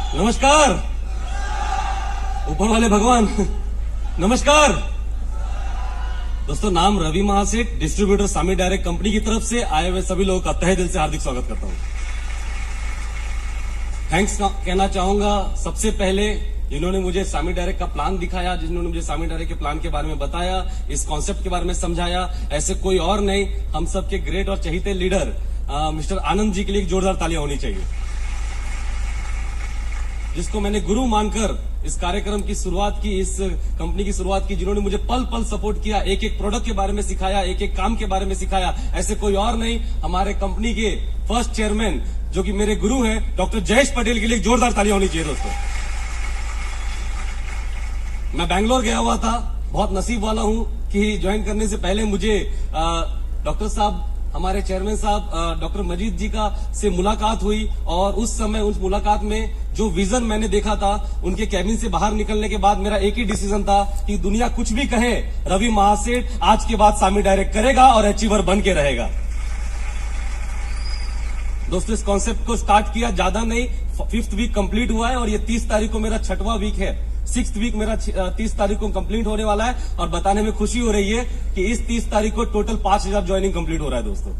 नमस्कार ऊपर वाले भगवान, नमस्कार दोस्तों। नाम रवि महासेठ, डिस्ट्रीब्यूटर सामी डायरेक्ट कंपनी की तरफ से आए हुए सभी लोगों का तहे दिल से हार्दिक स्वागत करता हूं। थैंक्स कहना चाहूंगा सबसे पहले जिन्होंने मुझे सामी डायरेक्ट का प्लान दिखाया, जिन्होंने मुझे सामी डायरेक्ट के प्लान के बारे में बताया, इस कॉन्सेप्ट के बारे में समझाया। ऐसे कोई और नहीं, हम सबके ग्रेट और चहीते लीडर मिस्टर आनंद जी के लिए एक जोरदार तालियां होनी चाहिए, जिसको मैंने गुरु मानकर इस कार्यक्रम की शुरुआत की, इस कंपनी की शुरुआत की, जिन्होंने मुझे पल पल सपोर्ट किया, एक एक प्रोडक्ट के बारे में सिखाया, एक एक काम के बारे में सिखाया। ऐसे कोई और नहीं, हमारे कंपनी के फर्स्ट चेयरमैन जो कि मेरे गुरु हैं डॉक्टर जयेश पटेल के लिए एक जोरदार तालियां होनी चाहिए दोस्तों। मैं बैंगलोर गया हुआ था, बहुत नसीब वाला हूं कि ज्वाइन करने से पहले मुझे डॉक्टर साहब, हमारे चेयरमैन साहब डॉक्टर मजीद जी का से मुलाकात हुई। और उस समय उस मुलाकात में जो विजन मैंने देखा था, उनके कैबिन से बाहर निकलने के बाद मेरा एक ही डिसीजन था कि दुनिया कुछ भी कहे, रवि महासेठ आज के बाद सामी डायरेक्ट करेगा और अचीवर बन के रहेगा। दोस्तों इस कॉन्सेप्ट को स्टार्ट किया, ज्यादा नहीं, 5th वीक कंप्लीट हुआ है और ये 30 तारीख को मेरा 6वां वीक है। 6th वीक मेरा 30 तारीख को कंप्लीट होने वाला है और बताने में खुशी हो रही है कि इस 30 तारीख को टोटल 5000 ज्वाइनिंग कंप्लीट हो रहा है दोस्तों।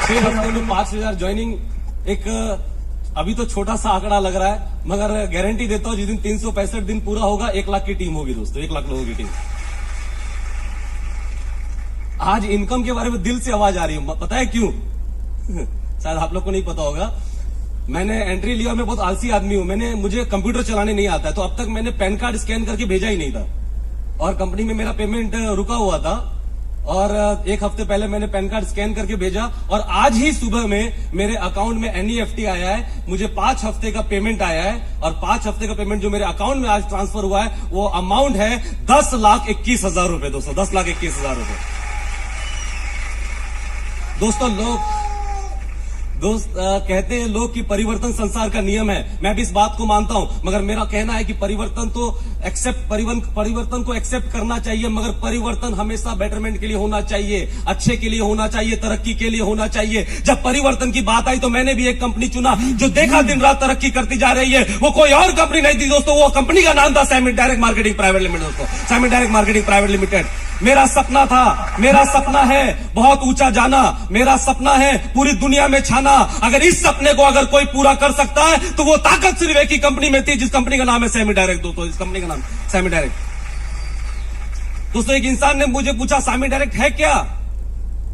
6 हफ्ते में 5000 ज्वाइनिंग एक अभी तो छोटा सा आंकड़ा लग रहा है, मगर गारंटी देता हूं जिस दिन 365 दिन पूरा होगा 1 लाख की टीम होगी दोस्तों, 1 लाख लोगों की टीम। आज इनकम के बारे में दिल से आवाज आ रही है, पता है क्यों? शायद आप लोग को नहीं पता होगा। मैंने एंट्री लिया, मैं बहुत आलसी आदमी हूं, मुझे कंप्यूटर चलाने नहीं आता है, तो अब तक मैंने पैन कार्ड स्कैन करके भेजा ही नहीं था और कंपनी में मेरा पेमेंट रुका हुआ था और 1 हफ्ते पहले मैंने पैन कार्ड स्कैन करके भेजा और आज ही सुबह में मेरे अकाउंट में NEFT आया है। मुझे 5 हफ्ते का पेमेंट आया है और 5 हफ्ते का पेमेंट जो मेरे अकाउंट में आज ट्रांसफर हुआ है वो अमाउंट है 10,21,000 रुपए दोस्तों, 10,21,000 रुपए। दोस्तों कहते हैं लोग कि परिवर्तन संसार का नियम है, मैं भी इस बात को मानता हूं, मगर मेरा कहना है कि परिवर्तन को एक्सेप्ट करना चाहिए, मगर परिवर्तन हमेशा बेटरमेंट के लिए होना चाहिए, अच्छे के लिए होना चाहिए, तरक्की के लिए होना चाहिए। जब परिवर्तन की बात आई तो मैंने भी एक कंपनी चुना जो देखा दिन रात तरक्की करती जा रही है। वो कोई और कंपनी नहीं थी दोस्तों, वो कंपनी का नाम था सामी डायरेक्ट मार्केटिंग प्राइवेट लिमिटेड दोस्तों, सामी डायरेक्ट मार्केटिंग प्राइवेट लिमिटेड। मेरा सपना था, मेरा सपना है बहुत ऊंचा जाना, मेरा सपना है पूरी दुनिया में छाना। अगर इस सपने को अगर कोई पूरा कर सकता है तो वो ताकत सिर्फ एक ही कंपनी में थी, जिस कंपनी का नाम है सामी डायरेक्ट दोस्तों, इस कंपनी का नाम सामी डायरेक्ट। दोस्तों एक इंसान ने मुझे पूछा सामी डायरेक्ट है क्या?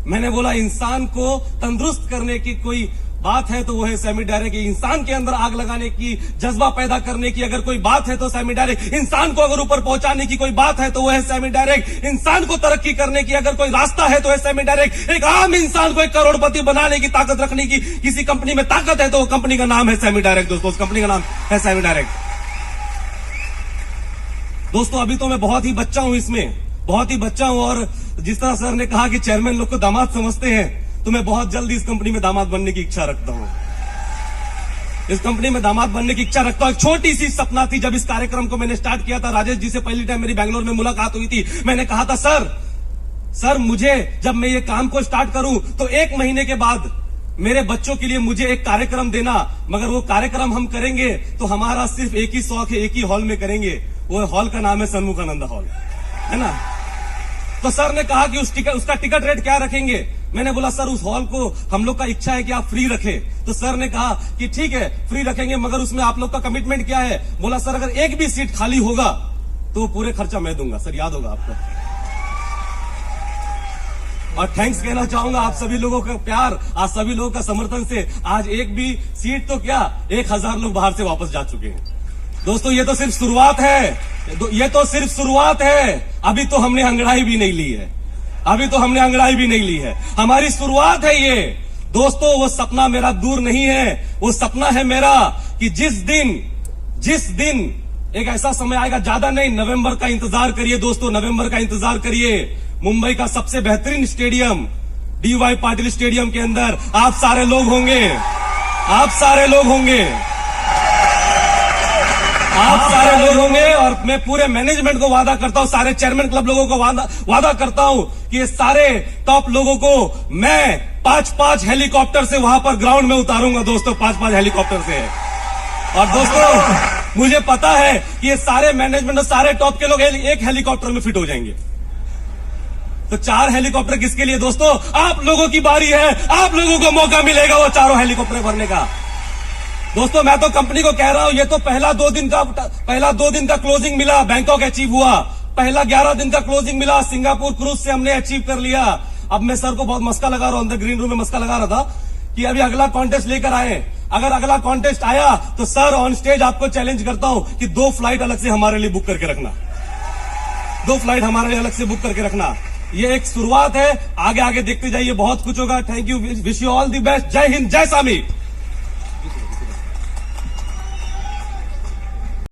मैंने बोला इंसान को तंदुरुस्त करने की कोई बात है तो वो है सामी डायरेक्ट। इंसान के अंदर आग लगाने की, जज्बा पैदा करने की अगर कोई बात है तो सामी डायरेक्ट। इंसान को अगर ऊपर पहुंचाने की कोई बात है तो वो है सामी डायरेक्ट। इंसान को तरक्की करने की अगर कोई रास्ता है तो है सामी डायरेक्ट। एक आम इंसान को एक करोड़पति बनाने की ताकत रखने की किसी कंपनी में ताकत है तो वो कंपनी का नाम है सामी डायरेक्ट दोस्तों, उस कंपनी का नाम है सामी डायरेक्ट। दोस्तों अभी तो मैं बहुत ही बच्चा हूं, इसमें बहुत ही बच्चा हूं और जिस तरह सर ने कहा कि चेयरमैन लोग को दामाद समझते हैं, तो मैं बहुत जल्दी इस कंपनी में दामाद बनने की इच्छा रखता हूं। इस कंपनी में दामाद बनने की इच्छा रखता हूं। एक छोटी सी सपना थी जब इस कार्यक्रम को मैंने स्टार्ट किया था। राजेश जी से पहली टाइम मेरी बैंगलोर में मुलाकात हुई थी। मैंने कहा था सर मुझे जब मैं ये काम को स्टार्ट करूं तो 1 महीने के बाद मेरे बच्चों के लिए मुझे एक कार्यक्रम देना, मगर वो कार्यक्रम हम करेंगे तो हमारा सिर्फ एक ही शौक है, एक ही हॉल में करेंगे। वो हॉल का नाम है सन्मुखानंद हॉल, है ना? तो सर ने कहा कि उसका टिकट रेट क्या रखेंगे? मैंने बोला सर उस हॉल को हम लोग का इच्छा है कि आप फ्री रखें। तो सर ने कहा कि ठीक है फ्री रखेंगे, मगर उसमें आप लोग का कमिटमेंट क्या है? बोला सर अगर एक भी सीट खाली होगा तो पूरे खर्चा मैं दूंगा। सर याद होगा आपको। और थैंक्स कहना चाहूंगा आप सभी लोगों का प्यार, आप सभी लोगों का समर्थन से आज एक भी सीट तो क्या 1000 लोग बाहर से वापस जा चुके हैं। दोस्तों ये तो सिर्फ शुरुआत है, ये तो सिर्फ शुरुआत है। अभी तो हमने अंगड़ाई भी नहीं ली है, अभी तो हमने अंगड़ाई भी नहीं ली है, हमारी शुरुआत है ये। दोस्तों वो सपना मेरा दूर नहीं है, वो सपना है मेरा कि जिस दिन एक ऐसा समय आएगा, ज्यादा नहीं, नवंबर का इंतजार करिए दोस्तों, नवंबर का इंतजार करिए। मुंबई का सबसे बेहतरीन स्टेडियम DY पाटिल स्टेडियम के अंदर आप सारे लोग होंगे, आप सारे लोग होंगे, आप सारे लोग होंगे। और मैं पूरे मैनेजमेंट को वादा करता हूं, सारे चेयरमैन क्लब लोगों को वादा करता हूं कि ये सारे टॉप लोगों को मैं 5-5 हेलीकॉप्टर से वहां पर ग्राउंड में उतारूंगा दोस्तों, 5-5 हेलीकॉप्टर से। और दोस्तों मुझे पता है कि ये सारे मैनेजमेंट और सारे टॉप के लोग एक हेलीकॉप्टर में फिट हो जाएंगे। तो 4 हेलीकॉप्टर किसके लिए दोस्तों? आप लोगों की बारी है, आप लोगों को मौका मिलेगा वो 4 हेलीकॉप्टर भरने का। दोस्तों मैं तो कंपनी को कह रहा हूं, ये तो पहला 2 दिन का क्लोजिंग मिला, बैंकॉक अचीव हुआ। पहला 11 दिन का क्लोजिंग मिला, सिंगापुर क्रूज से हमने अचीव कर लिया। अब मैं सर को बहुत मस्का लगा रहा हूं, अंदर ग्रीन रूम में मस्का लगा रहा था कि अभी अगला कॉन्टेस्ट लेकर आए। अगर अगला कॉन्टेस्ट आया तो सर ऑन स्टेज आपको चैलेंज करता हूं कि 2 फ्लाइट अलग से हमारे लिए बुक करके रखना, 2 फ्लाइट हमारे लिए अलग से बुक करके रखना। ये एक शुरुआत है, आगे आगे देखते जाइए, बहुत कुछ होगा। Thank you, wish you all the best. जय हिंद, जय सामी।